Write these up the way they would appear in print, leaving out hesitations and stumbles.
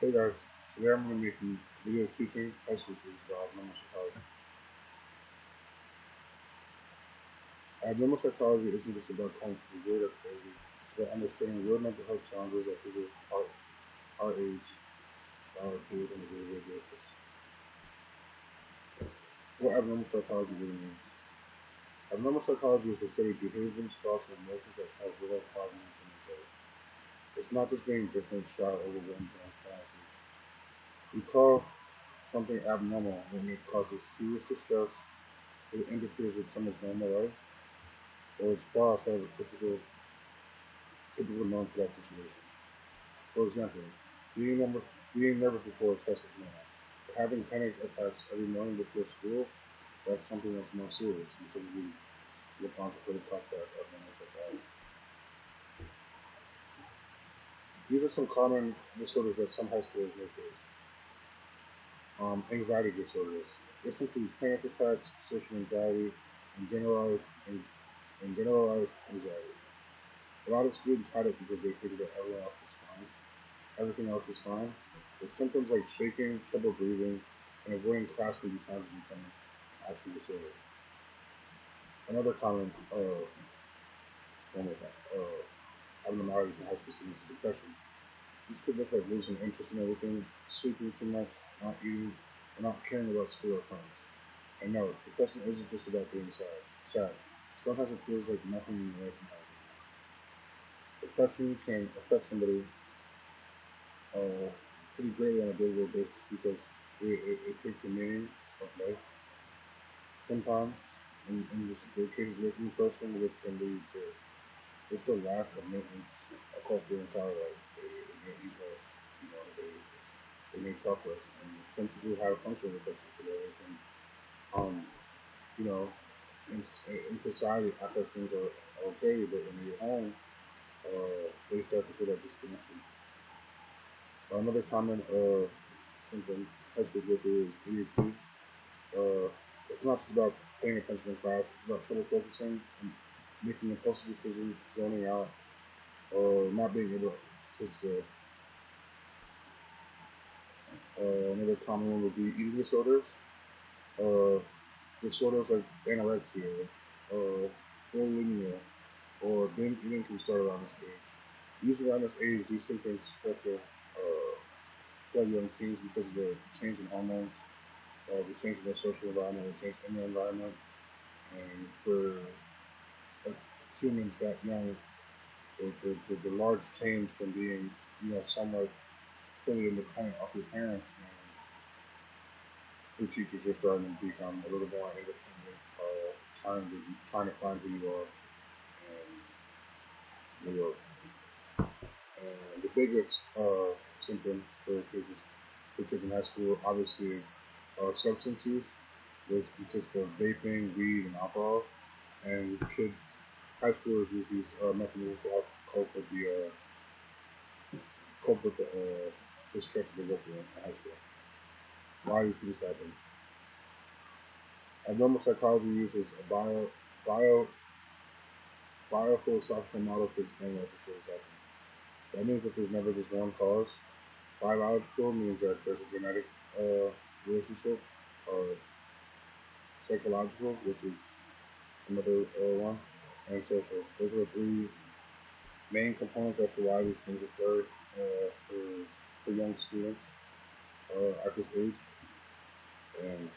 Hey guys, today I'm going to be making video teaching high school students about abnormal psychology. Abnormal psychology isn't just about cognitive weird or crazy, it's about understanding real mental health challenges that people our age deal with on a day-to-day basis. What abnormal psychology really means. Abnormal psychology is the study of behaviors, thoughts, and emotions that cause real problems in each other. It's not just being different, shy, overwhelmed, or fantasy. We call something abnormal when it causes serious distress, it interferes with someone's normal life, or it's far outside of a typical norm for that situation. For example, being number being nervous before a test is normal. But having panic attacks every morning before school, that's something that's more serious, and so we look on for the classified as abnormal psychology. These are some common disorders that some high schoolers may face. Anxiety disorders. This includes panic attacks, social anxiety, and generalized anxiety. A lot of students hide it because they think that everyone else is fine. Everything else is fine. The symptoms like shaking, trouble breathing, and avoiding class can be signs of becoming actual disorder. Another common form of abnormalities in high school students is depression. This could look like losing interest in everything, sleeping too much, not eating, or not caring about school or friends. And no, depression isn't just about being sad. Sometimes it feels like nothing in your life matters. Depression can affect somebody uh, pretty greatly on a day-to-day basis because it takes the meaning of life sometimes in this dedicated working person, which can lead to just a lack of maintenance across their entire life. They eat less, they may talk less, and some people have functional depression so that they can, um, you know, in society act like things are okay, but when they get home, they start to feel that disconnection. Another common symptom high school go through is ADHD. Uh, it's not just about paying attention in class, it's about trouble focusing and making impulsive decisions, zoning out, or not being able to sit still. Another common one would be eating disorders. Uh, Disorders like anorexia, bulimia, or binge eating can start around this age. Usually around this age, these symptoms start to young teens because of the change in hormones, the change in their social environment, the change in their environment, and for uh, humans that young, the large change from being, somewhat fully independent of your parents, and the teachers are starting to become a little more independent, trying to find who you are and New York. And the biggest symptom for kids in high school obviously is substance use, which consists of vaping, weed, and alcohol. And kids, high schoolers use these mechanisms to help cope with the stress they're going through in high school. Why these things happen? Abnormal psychology uses a bio, biophilosophical model to explain why this is happening. That means that there's never just one cause. Biological means that there's a genetic relationship, or psychological, which is another one, and social. Those are the three main components as to why these things occur for young students at this age, and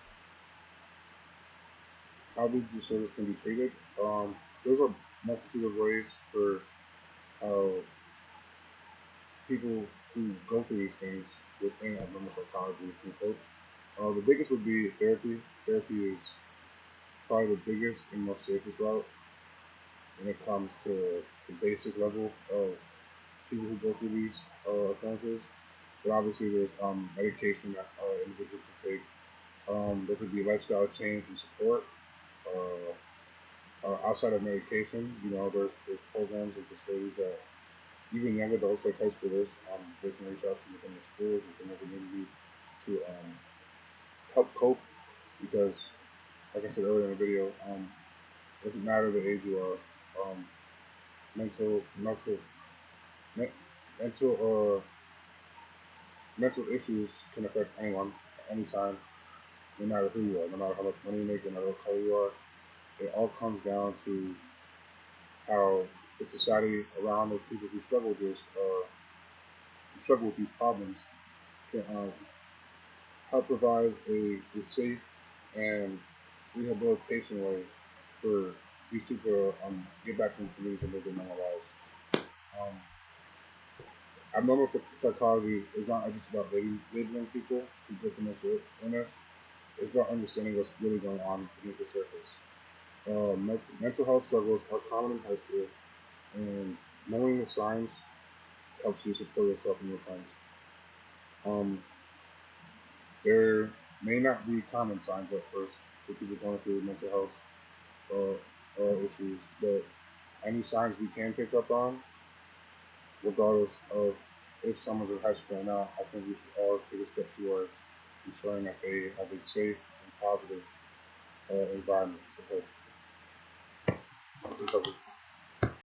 how these disorders can be treated. There's a multitude of ways for how people who go through these things within abnormal psychology can cope. The biggest would be therapy. Therapy is probably the biggest and most safest route when it comes to the basic level of people who go through these occurrences. But obviously, there's medication that individuals can take. There could be lifestyle change and support. Uh, Outside of medication, there's programs and facilities that even young adults like high schoolers, they can reach out to within the schools, within the community to help cope because, like I said earlier in the video, it doesn't matter the age you are. Um, mental, mental, mental mental issues can affect anyone at any time, no matter who you are, no matter how much money you make, no matter what color you are. It all comes down to how the society around those people who struggle with this, who struggle with these problems, can help provide a safe and rehabilitation way for these people to get back into communities and live their normal lives. Um, abnormal psychology is not just about labeling people who get the mental illness. It's about understanding what's really going on beneath the surface. Mental health struggles are common in high school, and knowing the signs helps you support yourself and your friends. Um, there may not be common signs at first for people going through mental health issues, but any signs we can pick up on, regardless of if someone's in high school or not, I think we should all take a step towards ensuring that they have a safe and positive environment to help recover.